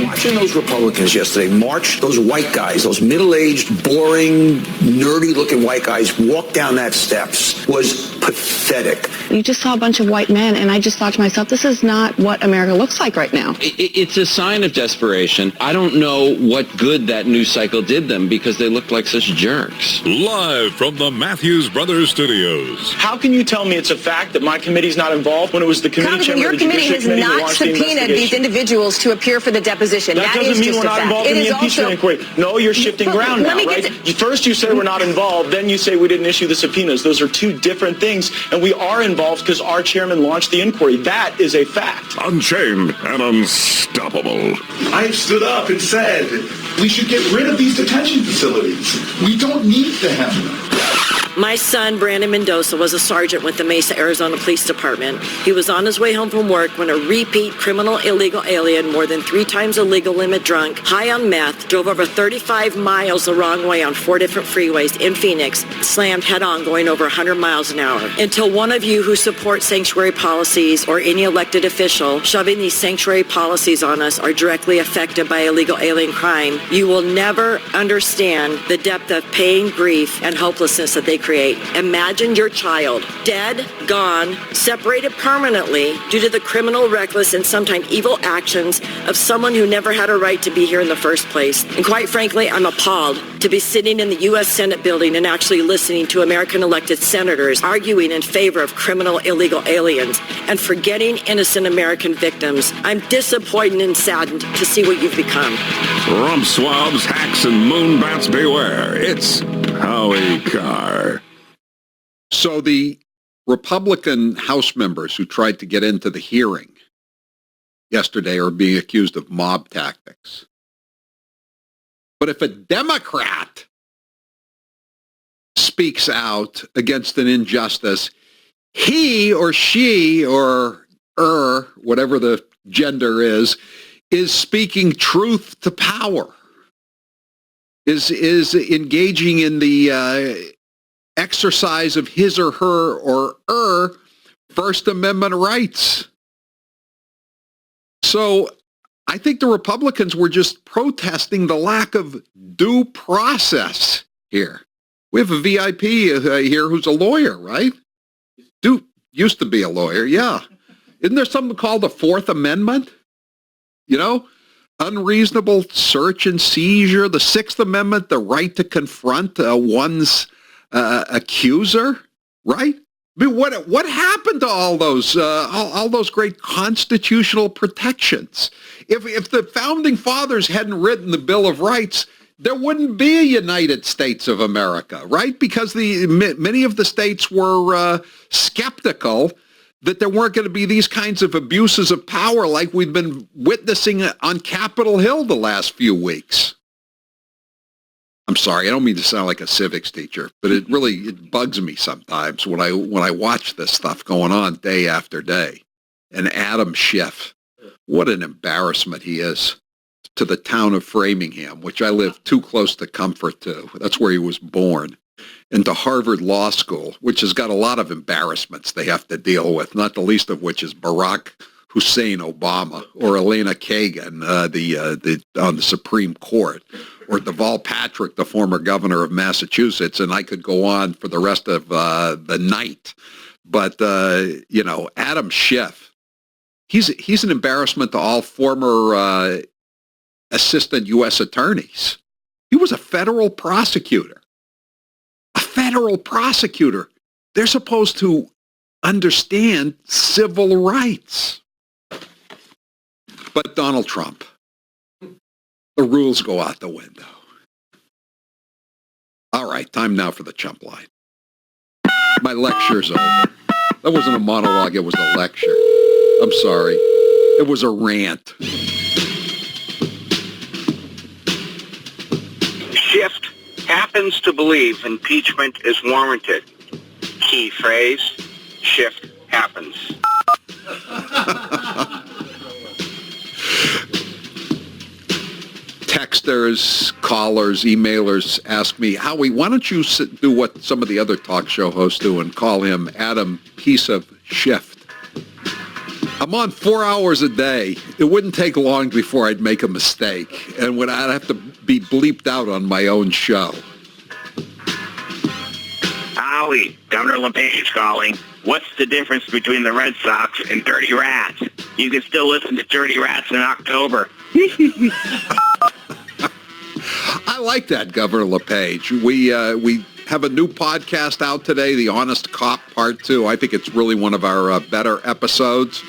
Watching those Republicans yesterday march, those white guys, those middle-aged, boring, nerdy-looking white guys walk down that steps was pathetic. You just saw a bunch of white men, and I just thought to myself, this is not what America looks like right now. It's a sign of desperation. I don't know what good that news cycle did them because they looked like such jerks. Live from the Matthews Brothers Studios. How can you tell me it's a fact that my committee's not involved when it was the committee chairman your of the committee has Judiciary Committee not subpoenaed these individuals to appear for the deposition. That doesn't mean we're not involved in the impeachment inquiry. No, you're shifting ground now, right? First you say we're not involved, then you say we didn't issue the subpoenas. Those are two different things, and we are involved because our chairman launched the inquiry. That is a fact. Unchained and unstoppable. I stood up and said we should get rid of these detention facilities. We don't need them. My son, Brandon Mendoza, was a sergeant with the Mesa, Arizona Police Department. He was on his way home from work when a repeat criminal illegal alien, more than 3 times the legal limit drunk, high on meth, drove over 35 miles the wrong way on 4 different freeways in Phoenix, slammed head-on going over 100 miles an hour. Until one of you who support sanctuary policies or any elected official shoving these sanctuary policies on us are directly affected by illegal alien crime, you will never understand the depth of pain, grief, and hopelessness that they create. Imagine your child dead, gone, separated permanently due to the criminal, reckless, and sometimes evil actions of someone who never had a right to be here in the first place. And quite frankly, I'm appalled to be sitting in the U.S. Senate building and actually listening to American elected senators arguing in favor of criminal illegal aliens and forgetting innocent American victims. I'm disappointed and saddened to see what you've become. Rump swabs, hacks, and moonbats beware. It's Howie Carr. So the Republican House members who tried to get into the hearing yesterday are being accused of mob tactics. But if a Democrat speaks out against an injustice, he or she or whatever the gender is speaking truth to power, is engaging in the exercise of his or her First Amendment rights. So I think the Republicans were just protesting the lack of due process here. We have a VIP here who's a lawyer, right? Used to be a lawyer, yeah. Isn't there something called the Fourth Amendment? You know, unreasonable search and seizure. The Sixth Amendment, the right to confront one's accuser, right? I mean, what happened to all those great constitutional protections? If the founding fathers hadn't written the Bill of Rights, there wouldn't be a United States of America, right? Because many of the states were skeptical that there weren't going to be these kinds of abuses of power like we've been witnessing on Capitol Hill the last few weeks. I'm sorry, I don't mean to sound like a civics teacher, but it bugs me sometimes when I watch this stuff going on day after day. And Adam Schiff, what an embarrassment he is to the town of Framingham, which I live too close to comfort to. That's where he was born. And to Harvard Law School, which has got a lot of embarrassments they have to deal with, not the least of which is Barack Hussein Obama or Elena Kagan on the Supreme Court, or Deval Patrick, the former governor of Massachusetts, and I could go on for the rest of the night. But, Adam Schiff, he's an embarrassment to all former assistant U.S. attorneys. He was a federal prosecutor. A federal prosecutor. They're supposed to understand civil rights. But Donald Trump, the rules go out the window. All right, time now for the chump line. My lecture's over. That wasn't a monologue, it was a lecture. I'm sorry. It was a rant. Schiff happens to believe impeachment is warranted. Key phrase, Schiff happens. texters, callers, emailers ask me, Howie, why don't you do what some of the other talk show hosts do and call him Adam Piece of Shift? I'm on 4 hours a day. It wouldn't take long before I'd make a mistake, and I'd have to be bleeped out on my own show. Howie, Governor LePage calling. What's the difference between the Red Sox and Dirty Rats? You can still listen to Dirty Rats in October. I like that, Governor LePage. We have a new podcast out today, The Honest Cop Part 2. I think it's really one of our better episodes.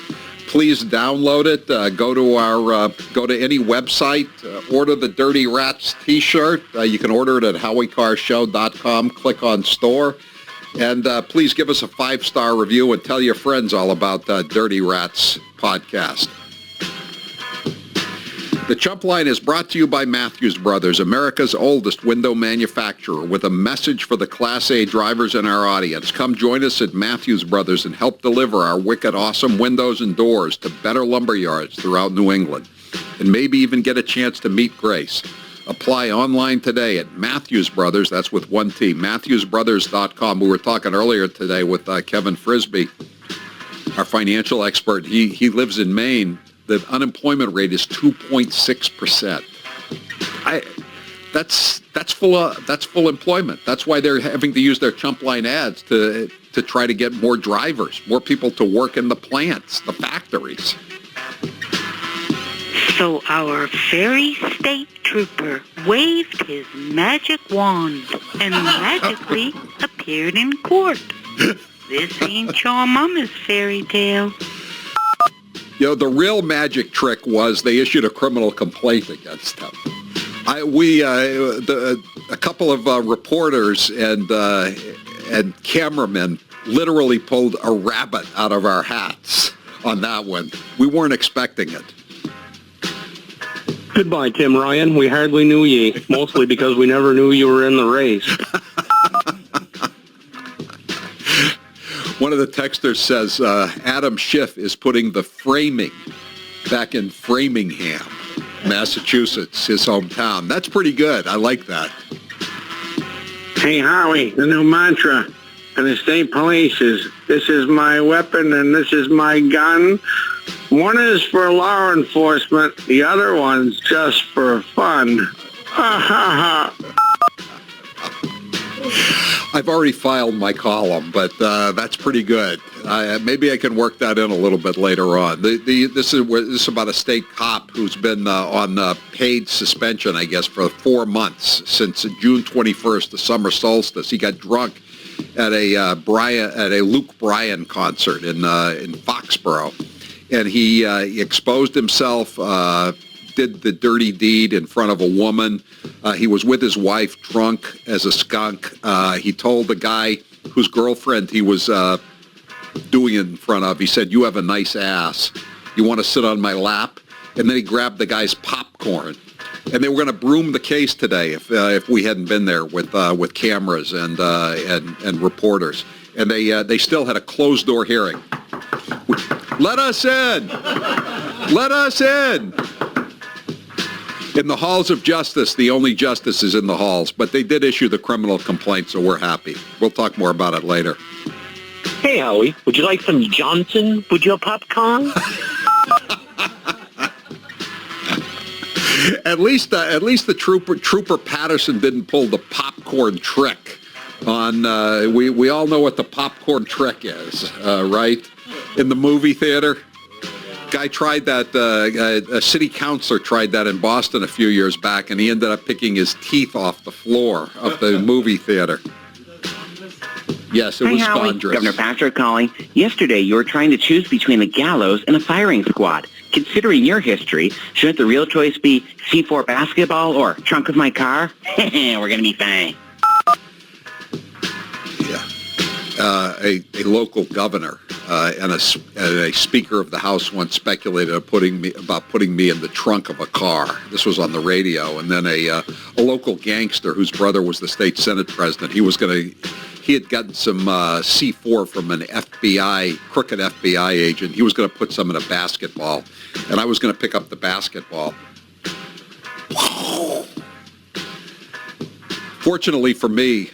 Please download it. Go to any website. Order the Dirty Rats T-shirt. You can order it at HowieCarrShow.com. Click on store. And please give us a 5-star review and tell your friends all about Dirty Rats podcast. The Chump Line is brought to you by Matthews Brothers, America's oldest window manufacturer, with a message for the Class A drivers in our audience. Come join us at Matthews Brothers and help deliver our wicked awesome windows and doors to better lumber yards throughout New England. And maybe even get a chance to meet Grace. Apply online today at Matthews Brothers, that's with one T, MatthewsBrothers.com. We were talking earlier today with Kevin Frisbee, our financial expert. He lives in Maine. The unemployment rate is 2.6%. That's full employment. That's why they're having to use their Chump Line ads to try to get more drivers, more people to work in the plants, the factories. So our fairy state trooper waved his magic wand and magically appeared in court. This ain't your mama's fairy tale. You know, the real magic trick was they issued a criminal complaint against him. A couple of reporters and cameramen literally pulled a rabbit out of our hats on that one. We weren't expecting it. Goodbye, Tim Ryan. We hardly knew ye, mostly because we never knew you were in the race. One of the texters says Adam Schiff is putting the framing back in Framingham, Massachusetts, his hometown. That's pretty good. I like that. Hey, Howie, the new mantra in the state police is, this is my weapon and this is my gun. One is for law enforcement. The other one's just for fun. Ha, ha, ha. I've already filed my column, but that's pretty good. Maybe I can work that in a little bit later on. This is about a state cop who's been on paid suspension, I guess, for 4 months since June 21st, the summer solstice. He got drunk at a Luke Bryan concert in Foxborough, and he exposed himself. Did the dirty deed in front of a woman. He was with his wife, drunk as a skunk. He told the guy whose girlfriend he was doing it in front of, he said, "You have a nice ass. You want to sit on my lap?" And then he grabbed the guy's popcorn. And they were going to broom the case today if we hadn't been there with cameras and reporters. And they still had a closed-door hearing. Let us in! Let us in! In the halls of justice, the only justice is in the halls, but they did issue the criminal complaint, so we're happy. We'll talk more about it later. Hey, Howie, would you like some Johnson with your popcorn? At least the Trooper Patterson didn't pull the popcorn trick on. We all know what the popcorn trick is, right? In the movie theater. Guy tried that, a city councilor tried that in Boston a few years back, and he ended up picking his teeth off the floor of the movie theater. Yes, it was thunderous. Governor Patrick calling. Yesterday, you were trying to choose between the gallows and a firing squad. Considering your history, shouldn't the real choice be C4 basketball or trunk of my car? We're going to be fine. Yeah. A local governor and a Speaker of the House once speculated about putting me in the trunk of a car. This was on the radio. And then a local gangster whose brother was the state Senate president, he had gotten some C4 from an crooked FBI agent. He was going to put some in a basketball, and I was going to pick up the basketball. Fortunately for me,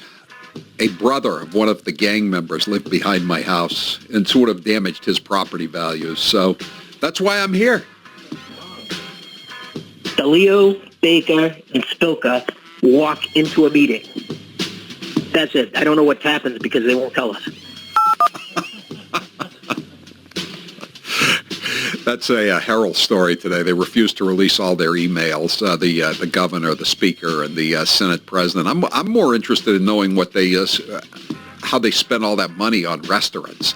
a brother of one of the gang members lived behind my house and sort of damaged his property values. So that's why I'm here. DeLeo, Baker, and Spilka walk into a meeting. That's it. I don't know what happens because they won't tell us. That's a Herald story today. They refused to release all their emails, the governor, the speaker, and the Senate president. I'm more interested in knowing what they how they spent all that money on restaurants.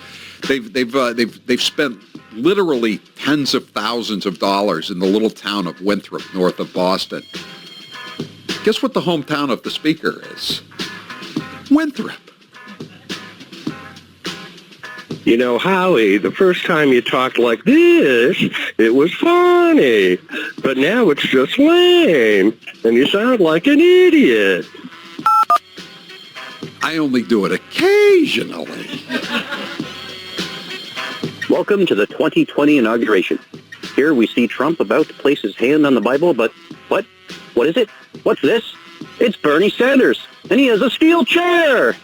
They've spent literally tens of thousands of dollars in the little town of Winthrop, north of Boston. Guess what the hometown of the speaker is? Winthrop. You know, Howie, the first time you talked like this, it was funny. But now it's just lame. And you sound like an idiot. I only do it occasionally. Welcome to the 2020 inauguration. Here we see Trump about to place his hand on the Bible, but what? What is it? What's this? It's Bernie Sanders, and he has a steel chair.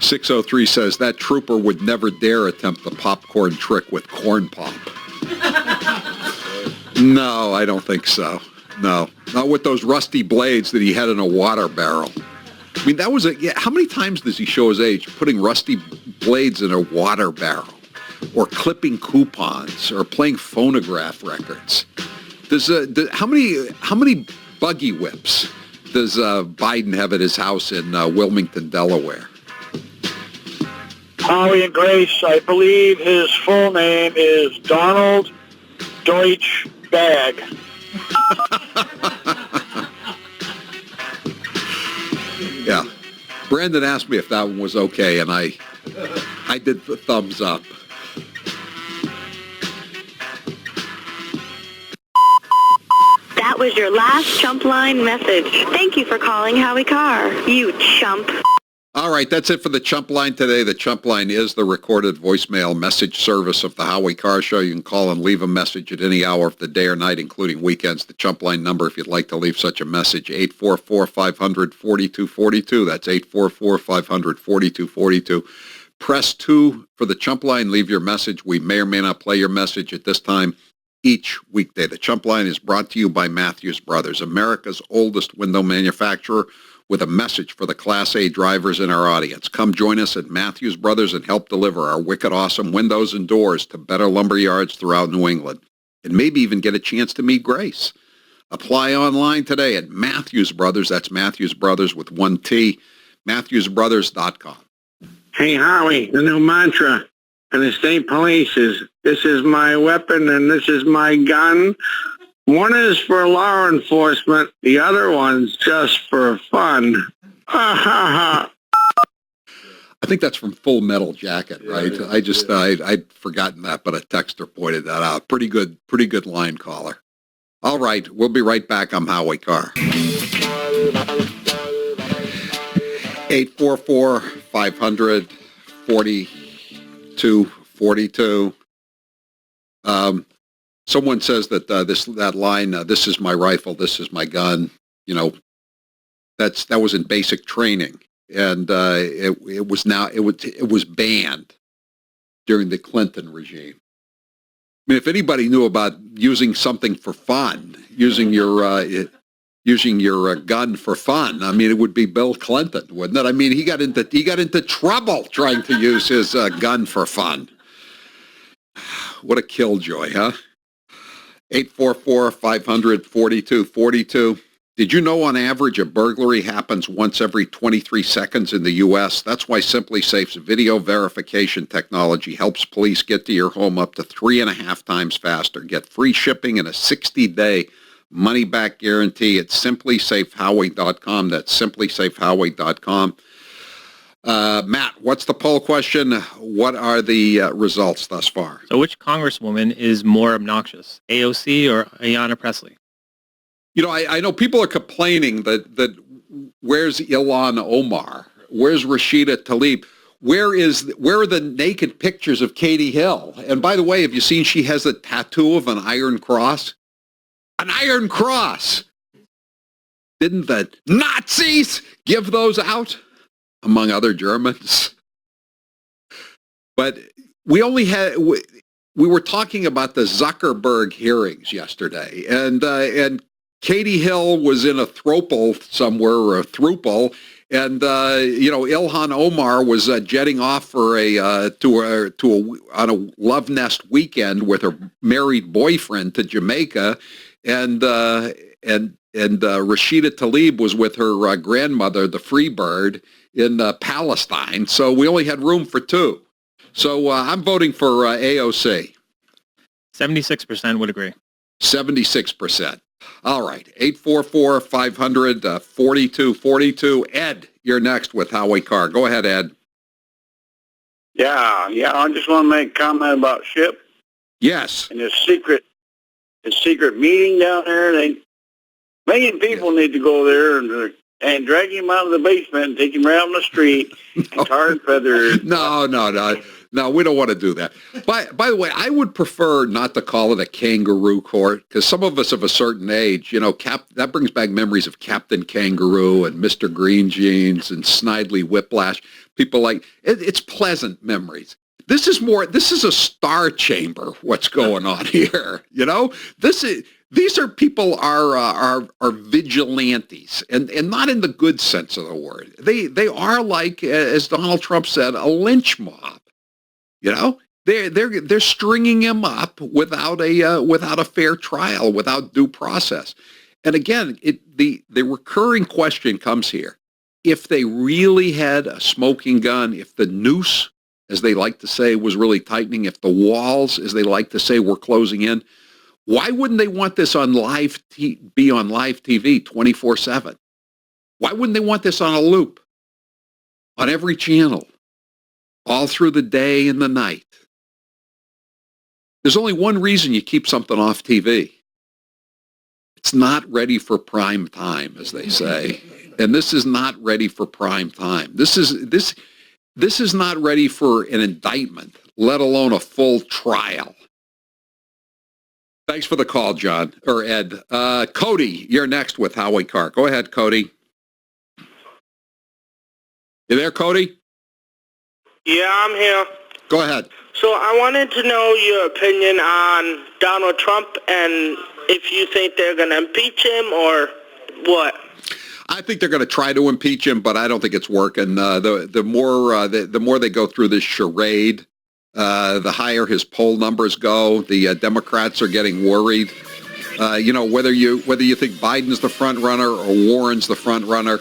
603 says that trooper would never dare attempt the popcorn trick with corn pop. No, I don't think so. No, not with those rusty blades that he had in a water barrel. I mean, that was how many times does he show his age putting rusty blades in a water barrel, or clipping coupons, or playing phonograph records? How many buggy whips does Biden have at his house in Wilmington, Delaware? Howie and Grace, I believe his full name is Donald Deutsch Bag. Yeah. Brandon asked me if that one was okay, and I did the thumbs up. That was your last chump line message. Thank you for calling Howie Carr, you chump. All right, that's it for the Chump Line today. The Chump Line is the recorded voicemail message service of the Howie Carr Show. You can call and leave a message at any hour of the day or night, including weekends. The Chump Line number, if you'd like to leave such a message, 844-500-4242. That's 844-500-4242. Press 2 for the Chump Line. Leave your message. We may or may not play your message at this time each weekday. The Chump Line is brought to you by Matthews Brothers, America's oldest window manufacturer, with a message for the Class A drivers in our audience. Come join us at Matthews Brothers and help deliver our wicked awesome windows and doors to better lumber yards throughout New England. And maybe even get a chance to meet Grace. Apply online today at Matthews Brothers. That's Matthews Brothers with one T. MatthewsBrothers.com. Hey, Howie, the new mantra for the state police is, this is my weapon and this is my gun. One is for law enforcement. The other one's just for fun. Ha, ha, ha. I think that's from Full Metal Jacket, right? I'd forgotten that, but a texter pointed that out. Pretty good line caller. All right, we'll be right back. I'm Howie Carr. 844-500-4242. Someone says that that line, this is my rifle, this is my gun, you know, that was in basic training, and it was banned during the Clinton regime. I mean, if anybody knew about using something for fun, using your gun for fun, I mean, it would be Bill Clinton, wouldn't it? I mean, he got into trouble trying to use his gun for fun. What a killjoy, huh? 844-500-4242. Did you know on average a burglary happens once every 23 seconds in the U.S.? That's why Simply Safe's video verification technology helps police get to your home up to 3.5 times faster. Get free shipping and a 60-day money-back guarantee at simplysafehowie.com. That's simplysafehowie.com. Matt, what's the poll question? What are the results thus far? So which congresswoman is more obnoxious, AOC or Ayanna Pressley? You know, I know people are complaining that where's Ilhan Omar? Where's Rashida Tlaib? Where are the naked pictures of Katie Hill? And by the way, have you seen she has a tattoo of an Iron Cross? An Iron Cross. Didn't the Nazis give those out, among other Germans? But we only had, we were talking about the Zuckerberg hearings yesterday, and Katie Hill was in a throuple somewhere, or a throuple, and Ilhan Omar was jetting off for on a love nest weekend with her married boyfriend to Jamaica, and Rashida Tlaib was with her grandmother, the free bird, in Palestine. So we only had room for two. So I'm voting for AOC. 76% would agree. 76%. All right. 844-500-4242. Ed, you're next with Howie Carr. Go ahead, Ed. Yeah. I just want to make a comment about Ship. Yes. And his secret meeting down there. Million people need to go there and drag him out of the basement and take him around the street and tar and feather. No, we don't want to do that. By the way, I would prefer not to call it a kangaroo court, because some of us of a certain age, that brings back memories of Captain Kangaroo and Mr. Green Jeans and Snidely Whiplash. People like it's pleasant memories. This is a star chamber. What's going on here? These are people are vigilantes, and not in the good sense of the word. They are, like, as Donald Trump said, a lynch mob. They're stringing him up without a fair trial, without due process. And again, the recurring question comes here: if they really had a smoking gun, if the noose, as they like to say, was really tightening, if the walls, as they like to say, were closing in, why wouldn't they want this be on live TV 24/7? Why wouldn't they want this on a loop, on every channel, all through the day and the night? There's only one reason you keep something off TV. It's not ready for prime time, as they say. And this is not ready for prime time. This is not ready for an indictment, let alone a full trial. Thanks for the call, John, or Ed. Cody, you're next with Howie Carr. Go ahead, Cody. You there, Cody? Yeah, I'm here. Go ahead. So I wanted to know your opinion on Donald Trump and if you think they're going to impeach him or what. I think they're going to try to impeach him, but I don't think it's working. The more they go through this charade, the higher his poll numbers go. The Democrats are getting worried. Whether you think Biden's the front runner or Warren's the front runner,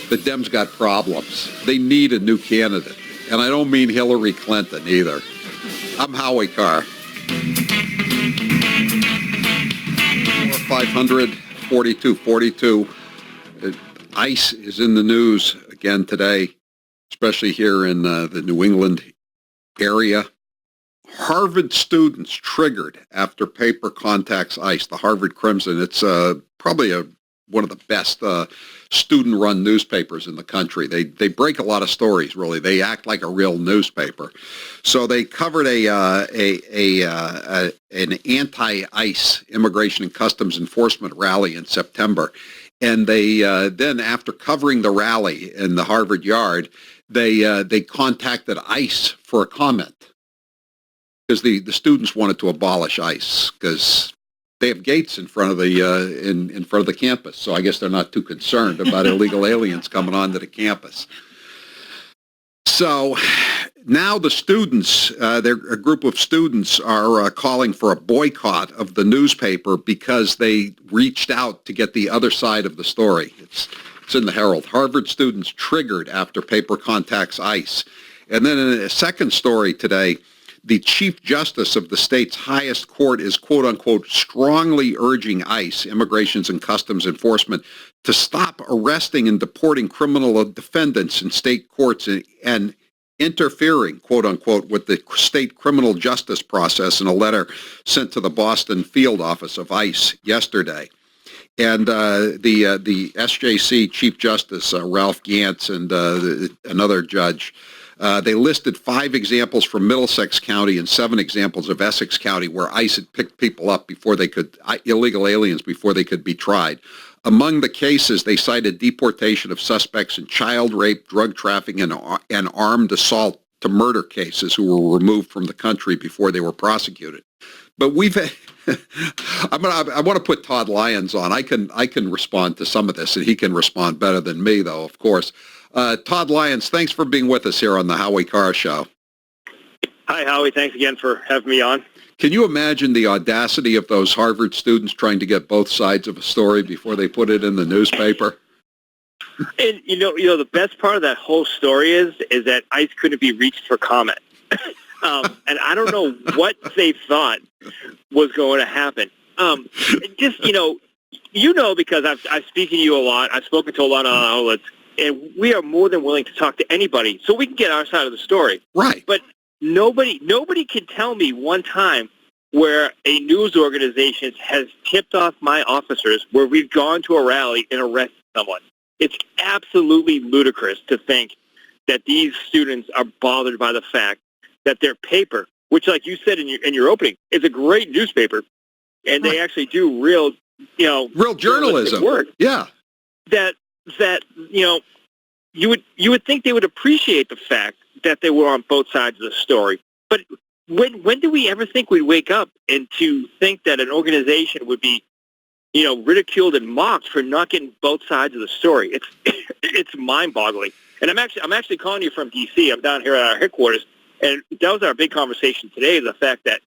the Dems got problems. They need a new candidate. And I don't mean Hillary Clinton either. I'm Howie Carr. 500-4242. ICE is in the news again today, especially here in the New England area. Harvard students triggered after paper contacts ICE. The Harvard Crimson. It's probably one of the best student-run newspapers in the country. They break a lot of stories, really. They act like a real newspaper. So they covered an anti-ICE Immigration and Customs Enforcement rally in September. And they then, after covering the rally in the Harvard Yard, they contacted ICE for a comment, because the students wanted to abolish ICE because they have gates in front of the in front of the campus. So I guess they're not too concerned about illegal aliens coming onto the campus. So now the students, a group of students, are calling for a boycott of the newspaper because they reached out to get the other side of the story. It's in the Herald. Harvard students triggered after paper contacts ICE. And then in a second story today, the Chief Justice of the state's highest court is, quote unquote, strongly urging ICE, Immigrations and Customs Enforcement, to stop arresting and deporting criminal defendants in state courts and interfering, quote unquote, with the state criminal justice process, in a letter sent to the Boston field office of ICE yesterday. And the SJC Chief Justice, Ralph Gantz, and another judge, They listed 5 examples from Middlesex County and 7 examples of Essex County where ICE had picked people up before they could, illegal aliens, before they could be tried. Among the cases, they cited deportation of suspects in child rape, drug trafficking, and armed assault to murder cases who were removed from the country before they were prosecuted. But I want to put Todd Lyons on. I can respond to some of this, and he can respond better than me, though, of course. Todd Lyons, thanks for being with us here on the Howie Carr Show. Hi, Howie. Thanks again for having me on. Can you imagine the audacity of those Harvard students trying to get both sides of a story before they put it in the newspaper? And you know, the best part of that whole story is that ICE couldn't be reached for comment. And I don't know what they thought was going to happen. Just, because I've spoken to you a lot. I've spoken to a lot of outlets, and we are more than willing to talk to anybody so we can get our side of the story. Right. But nobody can tell me one time where a news organization has tipped off my officers where we've gone to a rally and arrested someone. It's absolutely ludicrous to think that these students are bothered by the fact that their paper, which, like you said in your opening, is a great newspaper, and they actually do real journalism work. Yeah. That you would think they would appreciate the fact that they were on both sides of the story. But when do we ever think we'd wake up and to think that an organization would be, ridiculed and mocked for not getting both sides of the story? It's mind-boggling. And I'm actually calling you from D.C. I'm down here at our headquarters, and that was our big conversation today, the fact that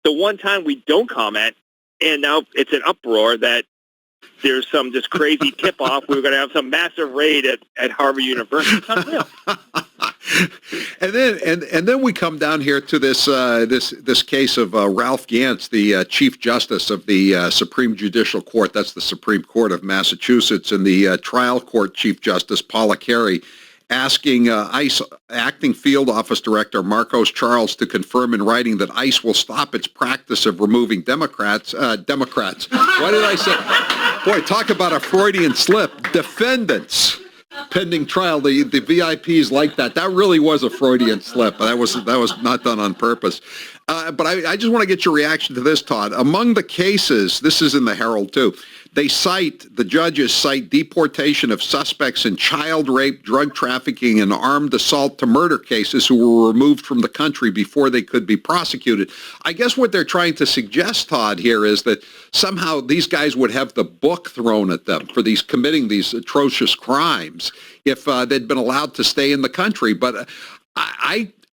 the one time we don't comment, and now it's an uproar that there's some just crazy tip-off. We were going to have some massive raid at Harvard University. It's unreal. And then we come down here to this case of Ralph Gantz, the Chief Justice of the Supreme Judicial Court. That's the Supreme Court of Massachusetts, and the trial court Chief Justice Paula Carey asking ICE Acting Field Office Director Marcos Charles to confirm in writing that ICE will stop its practice of removing Democrats. Why did I say? Boy, talk about a Freudian slip. Defendants pending trial. The VIPs like that. That really was a Freudian slip. That was not done on purpose. But I just want to get your reaction to this, Todd. Among the cases, this is in the Herald too, the judges cite deportation of suspects in child rape, drug trafficking, and armed assault to murder cases who were removed from the country before they could be prosecuted. I guess what they're trying to suggest, Todd, here is that somehow these guys would have the book thrown at them for committing these atrocious crimes if they'd been allowed to stay in the country. But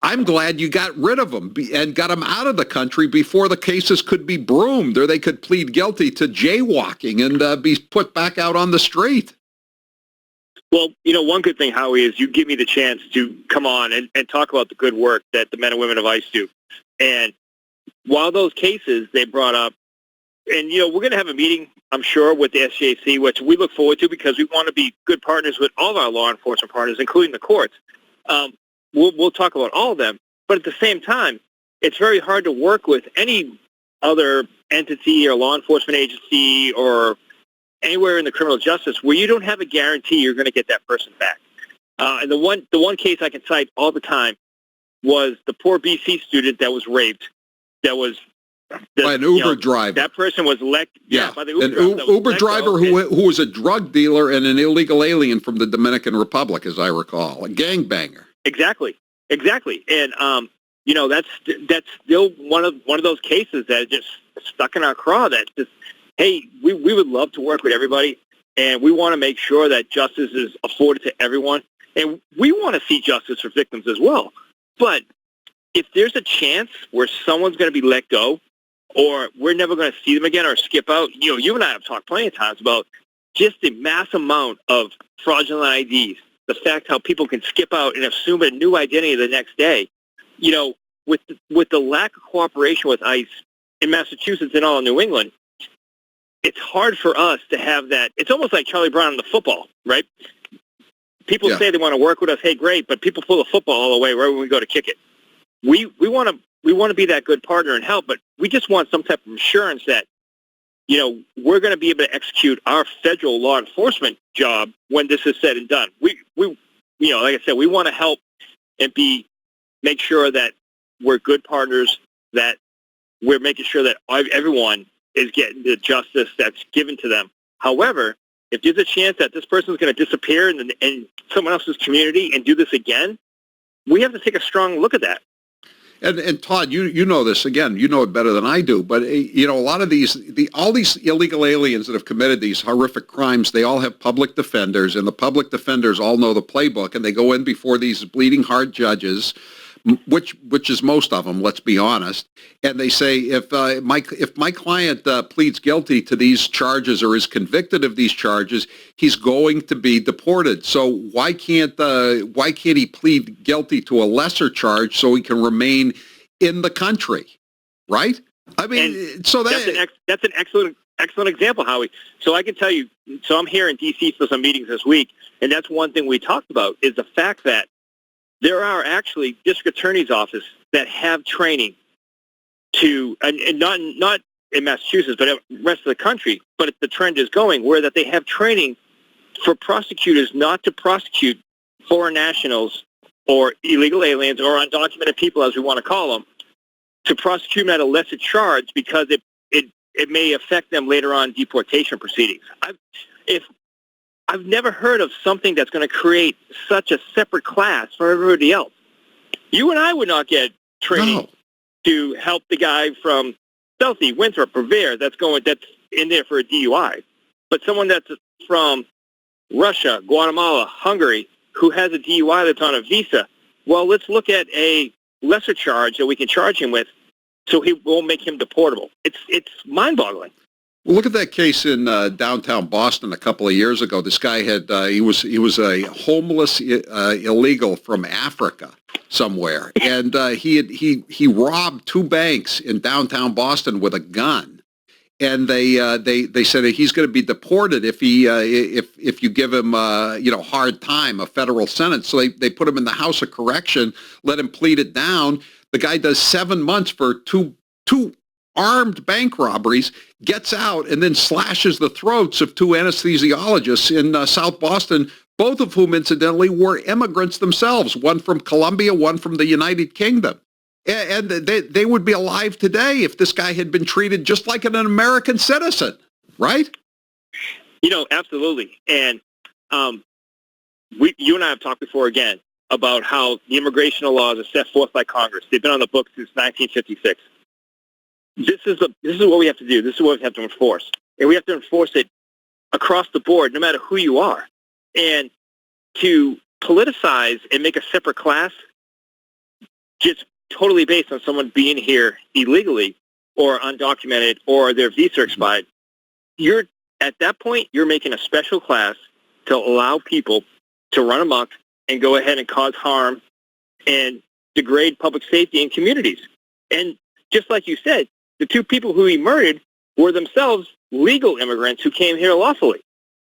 I'm glad you got rid of them and got them out of the country before the cases could be broomed or they could plead guilty to jaywalking and be put back out on the street. Well, one good thing, Howie, is you give me the chance to come on and talk about the good work that the men and women of ICE do. And while those cases they brought up, and, we're going to have a meeting, I'm sure, with the SJC, which we look forward to because we want to be good partners with all of our law enforcement partners, including the courts. We'll talk about all of them, but at the same time, it's very hard to work with any other entity or law enforcement agency or anywhere in the criminal justice where you don't have a guarantee you're going to get that person back. And the one case I can cite all the time was the poor BC student that was raped. That was by an Uber driver. That person was elected. Yeah, by the Uber driver who was a drug dealer and an illegal alien from the Dominican Republic, as I recall, a gangbanger. Exactly. And, that's still one of those cases that just stuck in our craw that just, hey, we would love to work with everybody, and we want to make sure that justice is afforded to everyone, and we want to see justice for victims as well. But if there's a chance where someone's going to be let go or we're never going to see them again or skip out, you and I have talked plenty of times about just the mass amount of fraudulent IDs, the fact how people can skip out and assume a new identity the next day. With the lack of cooperation with ICE in Massachusetts and all in New England, it's hard for us to have that. It's almost like Charlie Brown in the football, right? People say they want to work with us. Hey, great, but people pull the football all the way right when we go to kick it. We want to be that good partner and help, but we just want some type of assurance that we're going to be able to execute our federal law enforcement job when this is said and done. We like I said, we want to help and B, make sure that we're good partners, that we're making sure that everyone is getting the justice that's given to them. However, if there's a chance that this person is going to disappear in someone else's community and do this again, we have to take a strong look at that. And Todd, you know this, again, you know it better than I do, but a lot of all these illegal aliens that have committed these horrific crimes, they all have public defenders, and the public defenders all know the playbook, and they go in before these bleeding heart judges, which is most of them, let's be honest, and they say, if my client pleads guilty to these charges or is convicted of these charges, he's going to be deported. So why can't he plead guilty to a lesser charge so he can remain in the country, right? I mean, and so that's an excellent example, Howie. So I can tell you, so I'm here in D.C. for some meetings this week, and that's one thing we talked about is the fact that there are actually district attorney's offices that have training to, and not in Massachusetts, but the rest of the country, but the trend is going where that they have training for prosecutors not to prosecute foreign nationals or illegal aliens or undocumented people, as we want to call them, to prosecute them at a lesser charge because it may affect them later on deportation proceedings. I've never heard of something that's going to create such a separate class for everybody else. You and I would not get training to help the guy from Southie, Winthrop, Revere that's in there for a DUI. But someone that's from Russia, Guatemala, Hungary, who has a DUI that's on a visa, well, let's look at a lesser charge that we can charge him with so he won't make him deportable. It's mind-boggling. Well, look at that case in downtown Boston a couple of years ago. This guy he was a homeless illegal from Africa somewhere, and he robbed two banks in downtown Boston with a gun, and they said that he's going to be deported if you give him hard time, a federal sentence. So they put him in the House of Correction, let him plead it down. The guy does 7 months for two armed bank robberies, gets out, and then slashes the throats of two anesthesiologists in South Boston, both of whom, incidentally, were immigrants themselves, one from Colombia, one from the United Kingdom. And they would be alive today if this guy had been treated just like an American citizen, right? Absolutely. And you and I have talked before again about how the immigration laws are set forth by Congress. They've been on the books since 1956. This is what we have to do. This is what we have to enforce. And we have to enforce it across the board, no matter who you are. And to politicize and make a separate class just totally based on someone being here illegally or undocumented or their visa expired, at that point, you're making a special class to allow people to run amok and go ahead and cause harm and degrade public safety in communities. And just like you said, the two people who he murdered were themselves legal immigrants who came here lawfully.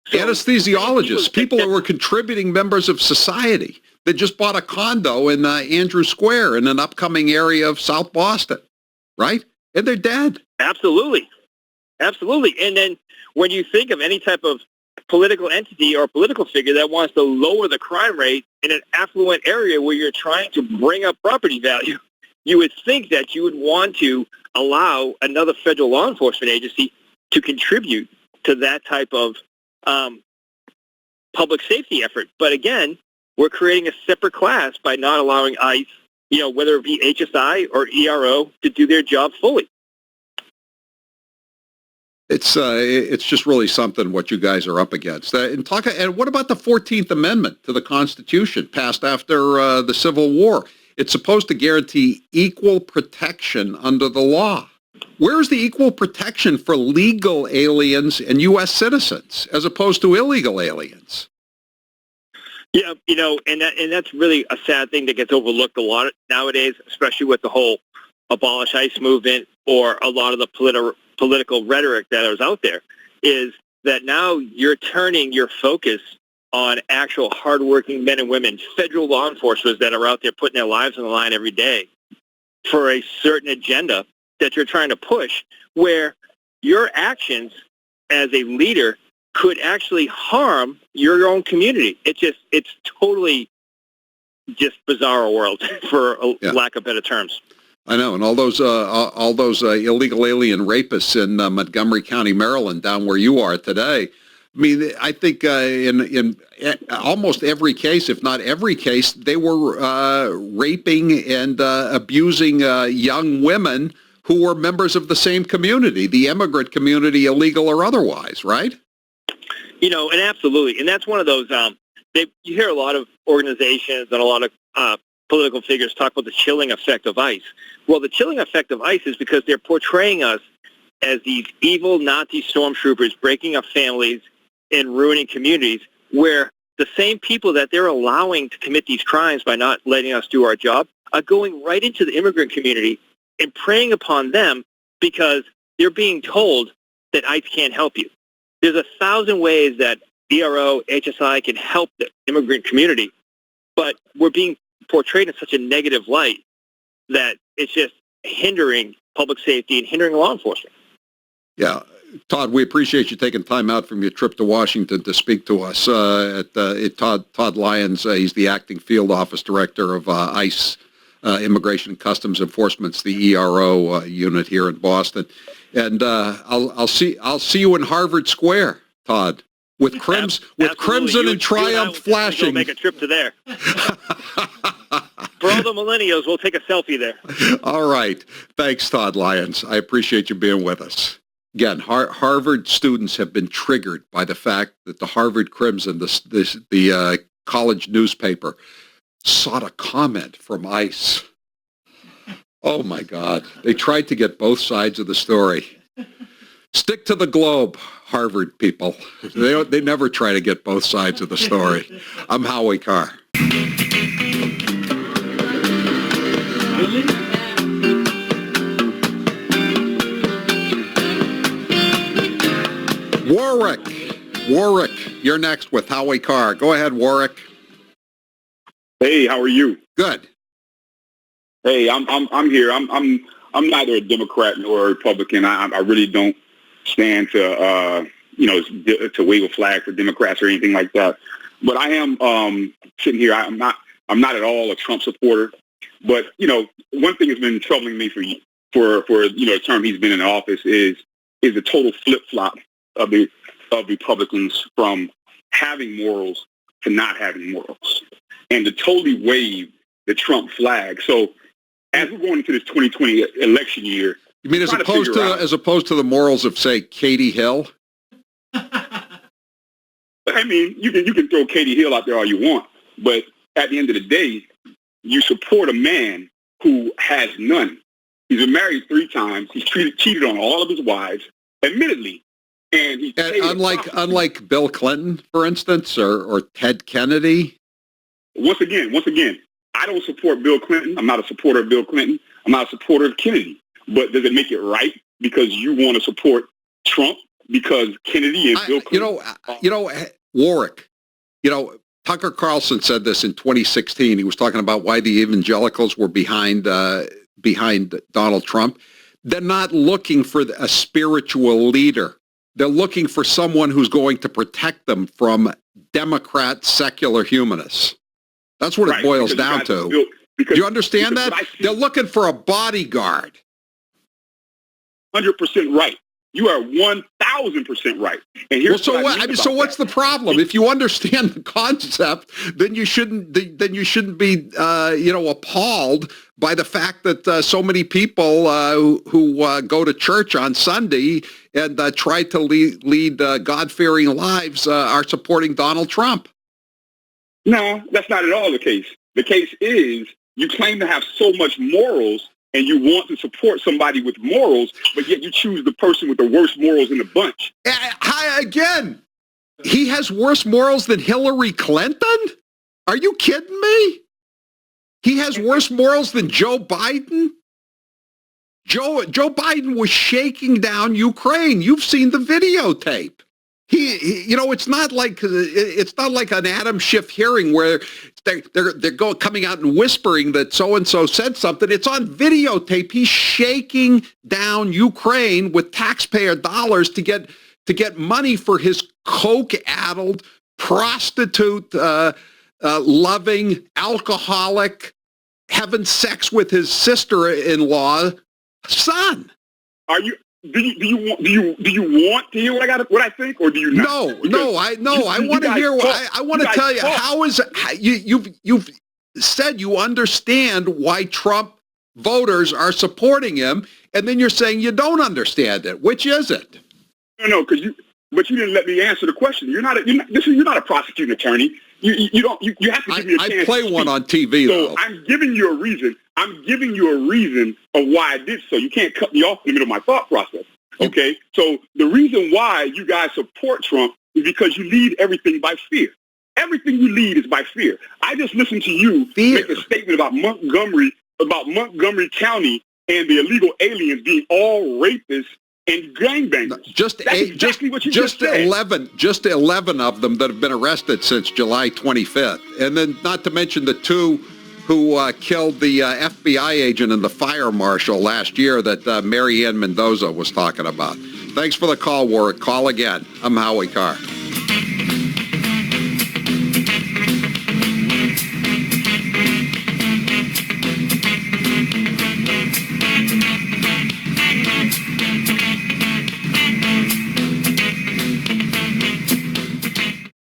So, anesthesiologists, people who were contributing members of society that just bought a condo in Andrew Square in an upcoming area of South Boston, right? And they're dead. Absolutely. Absolutely. And then when you think of any type of political entity or political figure that wants to lower the crime rate in an affluent area where you're trying to bring up property value, you would think that you would want to allow another federal law enforcement agency to contribute to that type of public safety effort. But again, we're creating a separate class by not allowing ICE, whether it be HSI or ERO, to do their job fully. It's just really something what you guys are up against. And what about the 14th Amendment to the Constitution passed after the Civil War? It's supposed to guarantee equal protection under the law. Where is the equal protection for legal aliens and U.S. citizens as opposed to illegal aliens? Yeah, and that's really a sad thing that gets overlooked a lot nowadays, especially with the whole abolish ICE movement or a lot of the political rhetoric that is out there, is that now you're turning your focus on actual hardworking men and women, federal law enforcement that are out there putting their lives on the line every day for a certain agenda that you're trying to push, where your actions as a leader could actually harm your own community. It's totally just bizarre world, for lack of better terms. I know, and all those illegal alien rapists in Montgomery County, Maryland, down where you are today. I mean, I think in almost every case, if not every case, they were raping and abusing young women who were members of the same community, the immigrant community, illegal or otherwise, right? You know, and absolutely, and that's one of those. You hear a lot of organizations and a lot of political figures talk about the chilling effect of ICE. Well, the chilling effect of ICE is because they're portraying us as these evil Nazi stormtroopers breaking up families and ruining communities, where the same people that they're allowing to commit these crimes by not letting us do our job are going right into the immigrant community and preying upon them because they're being told that ICE can't help you. There's 1,000 ways that DRO, HSI can help the immigrant community, but we're being portrayed in such a negative light that it's just hindering public safety and hindering law enforcement. Yeah. Todd, we appreciate you taking time out from your trip to Washington to speak to us. Todd Lyons, he's the acting field office director of ICE, Immigration and Customs Enforcement's the ERO unit here in Boston. And I'll see you in Harvard Square, Todd, with crimson and triumph flashing. We'll make a trip to there. For all the millennials, we'll take a selfie there. All right. Thanks, Todd Lyons. I appreciate you being with us. Again, Harvard students have been triggered by the fact that the Harvard Crimson, the college newspaper, sought a comment from ICE. Oh, my God. They tried to get both sides of the story. Stick to the globe, Harvard people. They never try to get both sides of the story. I'm Howie Carr. Warwick, you're next with Howie Carr. Go ahead, Warwick. Hey, how are you? Good. Hey, I'm here. I'm neither a Democrat nor a Republican. I really don't stand to to wave a flag for Democrats or anything like that. But I am sitting here. I'm not at all a Trump supporter. But one thing that's been troubling me for the term he's been in office is the total flip flop of Republicans from having morals to not having morals, and to totally wave the Trump flag. So as we're going into this 2020 election year, you mean as opposed to the morals of, say, Katie Hill? I mean, you can throw Katie Hill out there all you want, but at the end of the day, you support a man who has none. He's been married 3 times. He's cheated on all of his wives, admittedly. And unlike Bill Clinton, for instance, or Ted Kennedy. Once again, I don't support Bill Clinton. I'm not a supporter of Bill Clinton. I'm not a supporter of Kennedy. But does it make it right because you want to support Trump because Kennedy and Bill Clinton? Warwick, Tucker Carlson said this in 2016. He was talking about why the evangelicals were behind Donald Trump. They're not looking for a spiritual leader. They're looking for someone who's going to protect them from Democrat secular humanists. That's what it boils down to. Do you understand that? They're looking for a bodyguard. 100% right. You are 1,000% right. And here's so what's the problem? If you understand the concept, then you shouldn't be appalled by the fact that so many people who go to church on Sunday and try to lead God-fearing lives are supporting Donald Trump. No, that's not at all the case. The case is you claim to have so much morals and you want to support somebody with morals, but yet you choose the person with the worst morals in the bunch. Again, he has worse morals than Hillary Clinton? Are you kidding me? He has worse morals than Joe Biden? Joe Biden was shaking down Ukraine. You've seen the videotape. It's not like an Adam Schiff hearing where they're coming out and whispering that so-and-so said something. It's on videotape. He's shaking down Ukraine with taxpayer dollars to get money for his coke-addled prostitute loving, alcoholic, having sex with his sister-in-law son. Are you? Do you want to hear what I think, or do you not? No. I want to hear. I want to tell you how is you've said you understand why Trump voters are supporting him, and then you're saying you don't understand it. Which is it? No, because you didn't let me answer the question. You're not a prosecuting attorney. You have to give me a chance. I play one on TV though. So I'm giving you a reason. I'm giving you a reason of why I did so. You can't cut me off in the middle of my thought process. Okay? So the reason why you guys support Trump is because you lead everything by fear. Everything you lead is by fear. I just listened to you make a statement about Montgomery County and the illegal aliens being all rapists and gangbangers. Just 11 of them that have been arrested since July 25th. And then not to mention the two who killed the FBI agent and the fire marshal last year that Mary Ann Mendoza was talking about. Thanks for the call, Warwick. Call again. I'm Howie Carr.